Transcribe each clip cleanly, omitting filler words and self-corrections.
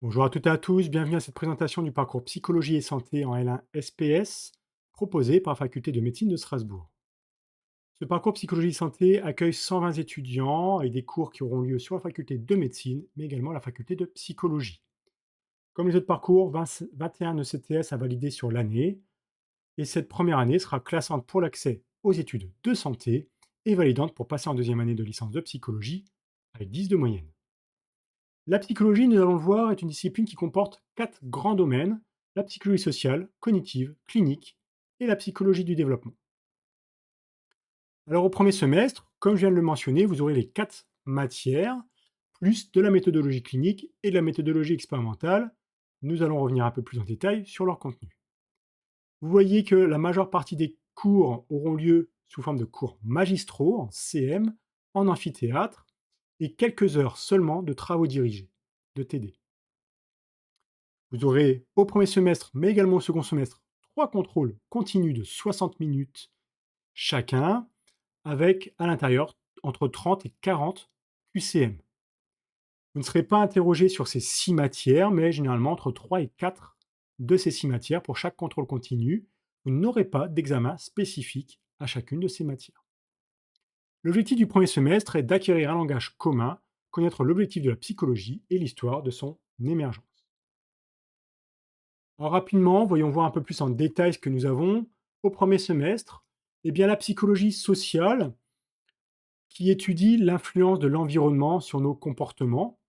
Bonjour à toutes et à tous, bienvenue à cette présentation du parcours Psychologie et santé en L1 SPS proposé par la faculté de médecine de Strasbourg. Ce parcours Psychologie et santé accueille 120 étudiants avec des cours qui auront lieu sur la faculté de médecine, mais également la faculté de psychologie. Comme les autres parcours, 21 ECTS à valider sur l'année, et cette première année sera classante pour l'accès aux études de santé et validante pour passer en deuxième année de licence de psychologie avec 10 de moyenne. La psychologie, nous allons le voir, est une discipline qui comporte 4 grands domaines: la psychologie sociale, cognitive, clinique et la psychologie du développement. Alors au premier semestre, comme je viens de le mentionner, vous aurez les 4 matières, plus de la méthodologie clinique et de la méthodologie expérimentale. Nous allons revenir un peu plus en détail sur leur contenu. Vous voyez que la majeure partie des cours auront lieu sous forme de cours magistraux, en CM, en amphithéâtre, et quelques heures seulement de travaux dirigés, de TD. Vous aurez au premier semestre, mais également au second semestre, 3 contrôles continus de 60 minutes chacun, avec à l'intérieur entre 30 et 40 QCM. Vous ne serez pas interrogé sur ces 6 matières, mais généralement entre 3 et 4 de ces 6 matières pour chaque contrôle continu. Vous n'aurez pas d'examen spécifique à chacune de ces matières. L'objectif du premier semestre est d'acquérir un langage commun, connaître l'objectif de la psychologie et l'histoire de son émergence. Alors rapidement, voyons voir un peu plus en détail ce que nous avons. Au premier semestre, eh bien, la psychologie sociale qui étudie l'influence de l'environnement sur nos comportements.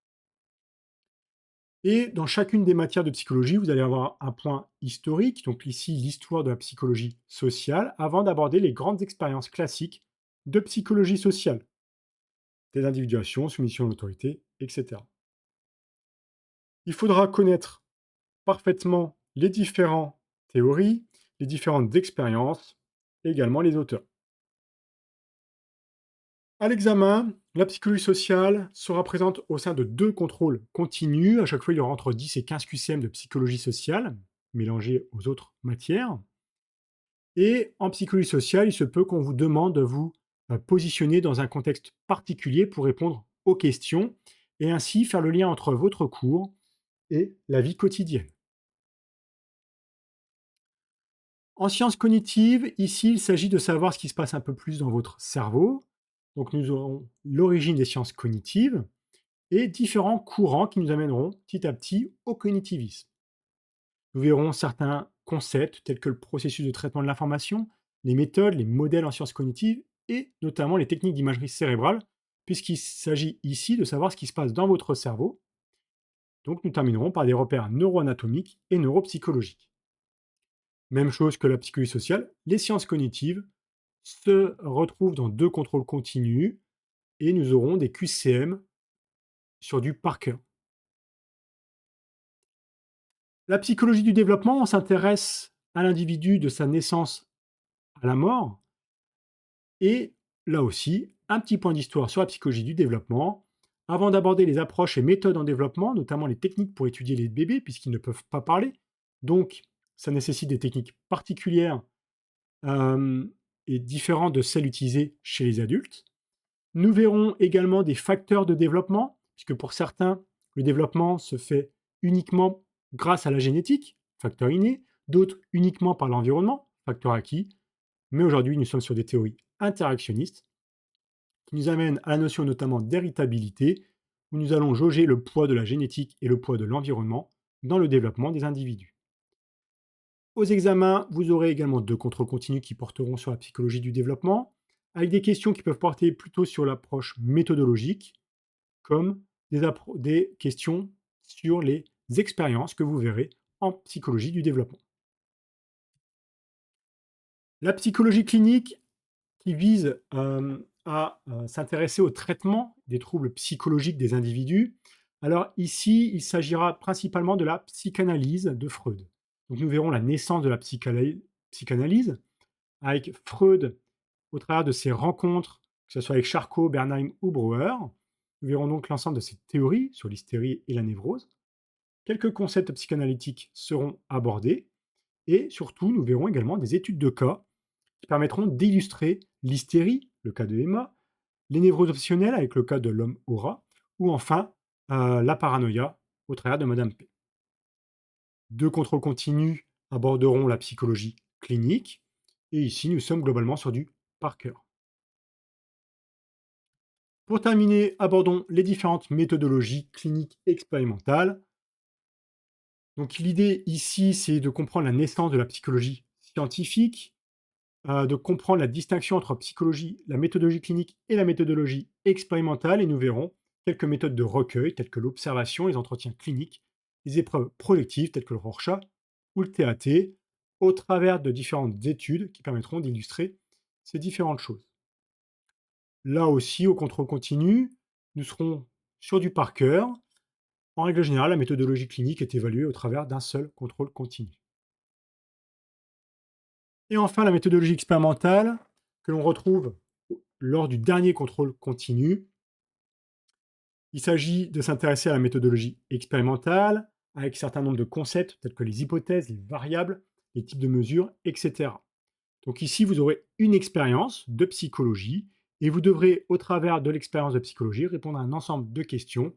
Et dans chacune des matières de psychologie, vous allez avoir un point historique, donc ici l'histoire de la psychologie sociale, avant d'aborder les grandes expériences classiques de psychologie sociale, des individuations, soumission à l'autorité, etc. Il faudra connaître parfaitement les différentes théories, les différentes expériences, et également les auteurs. À l'examen, la psychologie sociale sera présente au sein de 2 contrôles continus. À chaque fois, il y aura entre 10 et 15 QCM de psychologie sociale, mélangés aux autres matières. Et en psychologie sociale, il se peut qu'on vous demande de vous positionner dans un contexte particulier pour répondre aux questions et ainsi faire le lien entre votre cours et la vie quotidienne. En sciences cognitives, ici, il s'agit de savoir ce qui se passe un peu plus dans votre cerveau. Donc nous aurons l'origine des sciences cognitives et différents courants qui nous amèneront petit à petit au cognitivisme. Nous verrons certains concepts tels que le processus de traitement de l'information, les méthodes, les modèles en sciences cognitives et notamment les techniques d'imagerie cérébrale, puisqu'il s'agit ici de savoir ce qui se passe dans votre cerveau. Donc nous terminerons par des repères neuroanatomiques et neuropsychologiques. Même chose que la psychologie sociale, les sciences cognitives se retrouvent dans 2 contrôles continus et nous aurons des QCM sur du par cœur. La psychologie du développement, on s'intéresse à l'individu de sa naissance à la mort et là aussi, un petit point d'histoire sur la psychologie du développement. Avant d'aborder les approches et méthodes en développement, notamment les techniques pour étudier les bébés puisqu'ils ne peuvent pas parler, donc ça nécessite des techniques particulières, hem et différentes de celles utilisées chez les adultes. Nous verrons également des facteurs de développement, puisque pour certains, le développement se fait uniquement grâce à la génétique, facteur inné, d'autres uniquement par l'environnement, facteur acquis. Mais aujourd'hui, nous sommes sur des théories interactionnistes qui nous amènent à la notion notamment d'héritabilité, où nous allons jauger le poids de la génétique et le poids de l'environnement dans le développement des individus. Aux examens, vous aurez également 2 contrôles continus qui porteront sur la psychologie du développement, avec des questions qui peuvent porter plutôt sur l'approche méthodologique, comme des questions sur les expériences que vous verrez en psychologie du développement. La psychologie clinique qui vise à s'intéresser au traitement des troubles psychologiques des individus. Alors ici, il s'agira principalement de la psychanalyse de Freud. Donc nous verrons la naissance de la psychanalyse avec Freud au travers de ses rencontres, que ce soit avec Charcot, Bernheim ou Brouwer. Nous verrons donc l'ensemble de ces théories sur l'hystérie et la névrose. Quelques concepts psychanalytiques seront abordés et surtout, nous verrons également des études de cas qui permettront d'illustrer l'hystérie, le cas de Emma, les névroses obsessionnelles avec le cas de l'homme aura, ou enfin la paranoïa au travers de Madame P. Deux contrôles continus aborderont la psychologie clinique. Et ici, nous sommes globalement sur du par cœur. Pour terminer, abordons les différentes méthodologies cliniques expérimentales. Donc l'idée ici, c'est de comprendre la naissance de la psychologie scientifique, de comprendre la distinction entre psychologie, la méthodologie clinique et la méthodologie expérimentale, et nous verrons quelques méthodes de recueil telles que l'observation, les entretiens cliniques, les épreuves projectives telles que le Rorschach ou le TAT, au travers de différentes études qui permettront d'illustrer ces différentes choses. Là aussi, au contrôle continu, nous serons sur du par cœur. En règle générale, la méthodologie clinique est évaluée au travers d'un seul contrôle continu. Et enfin, la méthodologie expérimentale, que l'on retrouve lors du dernier contrôle continu. Il s'agit de s'intéresser à la méthodologie expérimentale, avec un certain nombre de concepts tels que les hypothèses, les variables, les types de mesures, etc. Donc ici, vous aurez une expérience de psychologie et vous devrez, au travers de l'expérience de psychologie, répondre à un ensemble de questions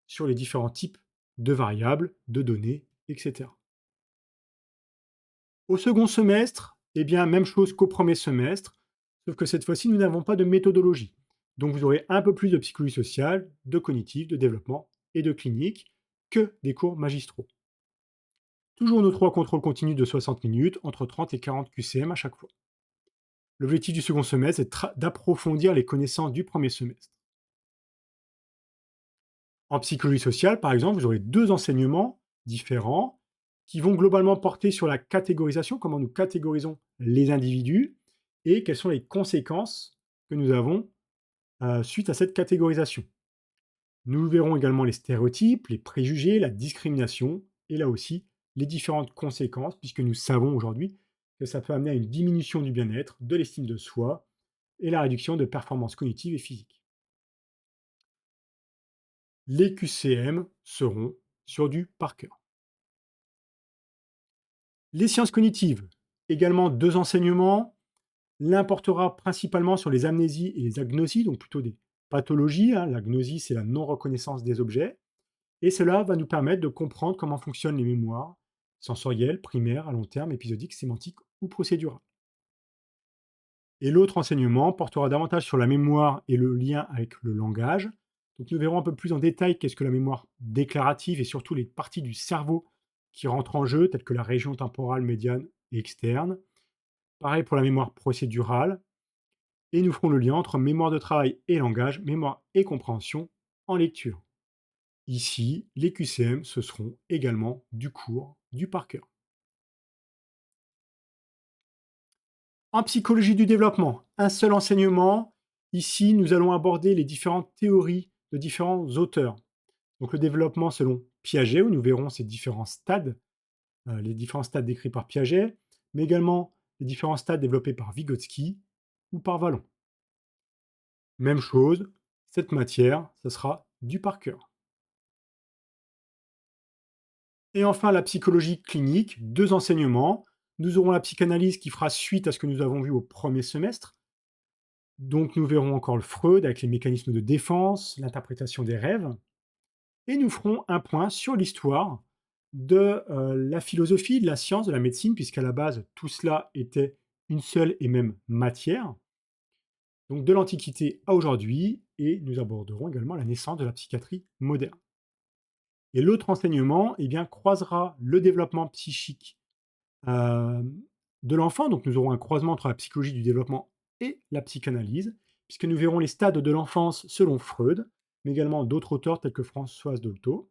sur les différents types de variables, de données, etc. Au second semestre, eh bien, même chose qu'au premier semestre, sauf que cette fois-ci, nous n'avons pas de méthodologie. Donc vous aurez un peu plus de psychologie sociale, de cognitive, de développement et de clinique que des cours magistraux. Toujours nos trois contrôles continus de 60 minutes, entre 30 et 40 QCM à chaque fois. L'objectif du second semestre est d'approfondir les connaissances du premier semestre. En psychologie sociale, par exemple, vous aurez deux enseignements différents qui vont globalement porter sur la catégorisation, comment nous catégorisons les individus et quelles sont les conséquences que nous avons suite à cette catégorisation. Nous verrons également les stéréotypes, les préjugés, la discrimination et là aussi les différentes conséquences, puisque nous savons aujourd'hui que ça peut amener à une diminution du bien-être, de l'estime de soi et la réduction de performances cognitives et physiques. Les QCM seront sur du par cœur. Les sciences cognitives, également deux enseignements. L'un portera principalement sur les amnésies et les agnosies, donc plutôt des pathologies. L'agnosie, c'est la non-reconnaissance des objets. Et cela va nous permettre de comprendre comment fonctionnent les mémoires sensorielles, primaires, à long terme, épisodiques, sémantiques ou procédurales. Et l'autre enseignement portera davantage sur la mémoire et le lien avec le langage. Donc nous verrons un peu plus en détail qu'est-ce que la mémoire déclarative et surtout les parties du cerveau qui rentrent en jeu, telles que la région temporale médiane et externe. Pareil pour la mémoire procédurale. Et nous ferons le lien entre mémoire de travail et langage, mémoire et compréhension en lecture. Ici, les QCM, ce seront également du cours du par cœur. En psychologie du développement, un seul enseignement. Ici, nous allons aborder les différentes théories de différents auteurs. Donc le développement selon Piaget, où nous verrons ces différents stades, les différents stades décrits par Piaget, mais également les différents stades développés par Vygotsky ou par Vallon. Même chose, cette matière, ce sera du par cœur. Et enfin, la psychologie clinique, deux enseignements. Nous aurons la psychanalyse qui fera suite à ce que nous avons vu au premier semestre. Donc nous verrons encore le Freud avec les mécanismes de défense, l'interprétation des rêves. Et nous ferons un point sur l'histoire de la philosophie, de la science, de la médecine, puisqu'à la base, tout cela était une seule et même matière. Donc de l'Antiquité à aujourd'hui, et nous aborderons également la naissance de la psychiatrie moderne. Et l'autre enseignement eh bien, croisera le développement psychique de l'enfant. Donc nous aurons un croisement entre la psychologie du développement et la psychanalyse, puisque nous verrons les stades de l'enfance selon Freud, mais également d'autres auteurs tels que Françoise Dolto.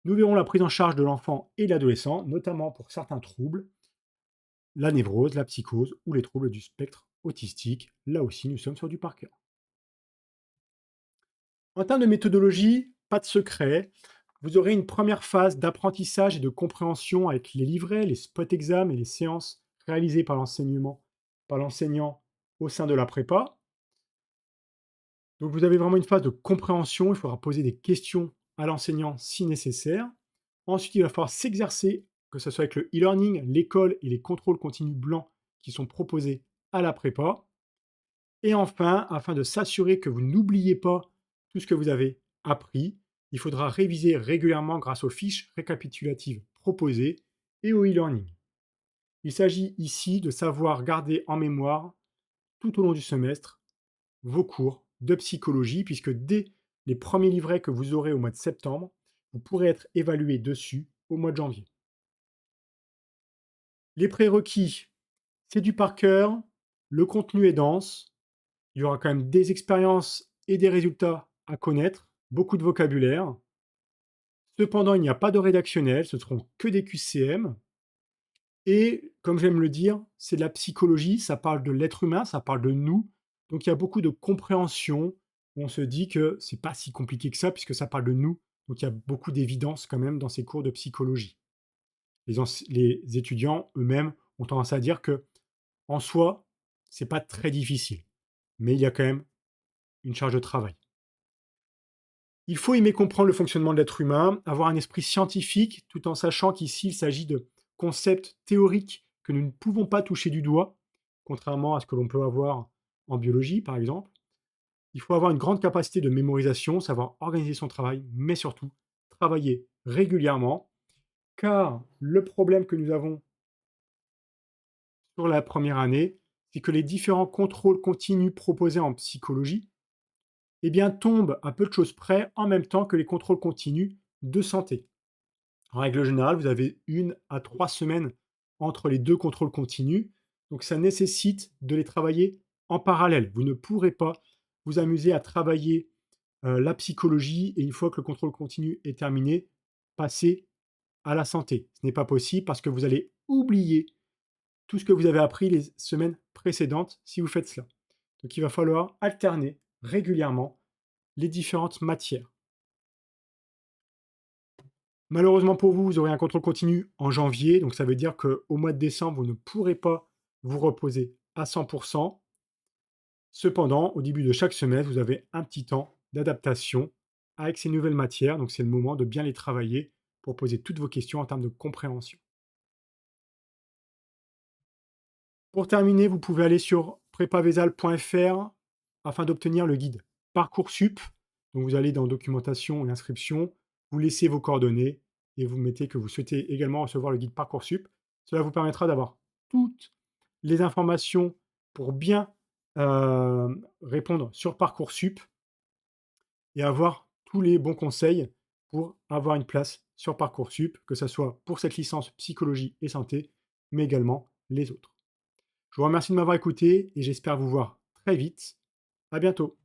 Nous verrons la prise en charge de l'enfant et de l'adolescent, notamment pour certains troubles, la névrose, la psychose ou les troubles du spectre autistique. Là aussi, nous sommes sur du par cœur. En termes de méthodologie, pas de secret. Vous aurez une première phase d'apprentissage et de compréhension avec les livrets, les spot exams et les séances réalisées par l'enseignant au sein de la prépa. Donc vous avez vraiment une phase de compréhension, il faudra poser des questions à l'enseignant si nécessaire. Ensuite, il va falloir s'exercer, que ce soit avec le e-learning, l'école et les contrôles continus blancs qui sont proposés à la prépa. Et enfin, afin de s'assurer que vous n'oubliez pas tout ce que vous avez appris, il faudra réviser régulièrement grâce aux fiches récapitulatives proposées et au e-learning. Il s'agit ici de savoir garder en mémoire tout au long du semestre vos cours de psychologie, puisque dès les premiers livrets que vous aurez au mois de septembre, vous pourrez être évalué dessus au mois de janvier. Les prérequis, c'est du par cœur, le contenu est dense, il y aura quand même des expériences et des résultats à connaître, beaucoup de vocabulaire. Cependant, il n'y a pas de rédactionnel, ce seront que des QCM. Et comme j'aime le dire, c'est de la psychologie, ça parle de l'être humain, ça parle de nous. Donc il y a beaucoup de compréhension. On se dit que c'est pas si compliqué que ça, puisque ça parle de nous. Donc il y a beaucoup d'évidence quand même dans ces cours de psychologie. Les étudiants eux-mêmes ont tendance à dire que, en soi, c'est pas très difficile. Mais il y a quand même une charge de travail. Il faut aimer comprendre le fonctionnement de l'être humain, avoir un esprit scientifique, tout en sachant qu'ici, il s'agit de concepts théoriques que nous ne pouvons pas toucher du doigt, contrairement à ce que l'on peut avoir en biologie, par exemple. Il faut avoir une grande capacité de mémorisation, savoir organiser son travail, mais surtout travailler régulièrement, car le problème que nous avons sur la première année, c'est que les différents contrôles continus proposés en psychologie eh bien, tombent à peu de choses près en même temps que les contrôles continus de santé. En règle générale, vous avez 1 à 3 semaines entre les 2 contrôles continus, donc ça nécessite de les travailler en parallèle. Vous ne pourrez pas vous amuser à travailler, la psychologie et une fois que le contrôle continu est terminé, passer à la santé. Ce n'est pas possible parce que vous allez oublier tout ce que vous avez appris les semaines précédentes si vous faites cela. Donc il va falloir alterner régulièrement les différentes matières. Malheureusement pour vous, vous aurez un contrôle continu en janvier, donc ça veut dire qu'au mois de décembre, vous ne pourrez pas vous reposer à 100%. Cependant, au début de chaque semestre, vous avez un petit temps d'adaptation avec ces nouvelles matières, donc c'est le moment de bien les travailler pour poser toutes vos questions en termes de compréhension. Pour terminer, vous pouvez aller sur prépavesal.fr afin d'obtenir le guide Parcoursup. Donc vous allez dans documentation et inscription, vous laissez vos coordonnées et vous mettez que vous souhaitez également recevoir le guide Parcoursup. Cela vous permettra d'avoir toutes les informations pour bien répondre sur Parcoursup et avoir tous les bons conseils pour avoir une place sur Parcoursup, que ce soit pour cette licence psychologie et santé, mais également les autres. Je vous remercie de m'avoir écouté et j'espère vous voir très vite. À bientôt.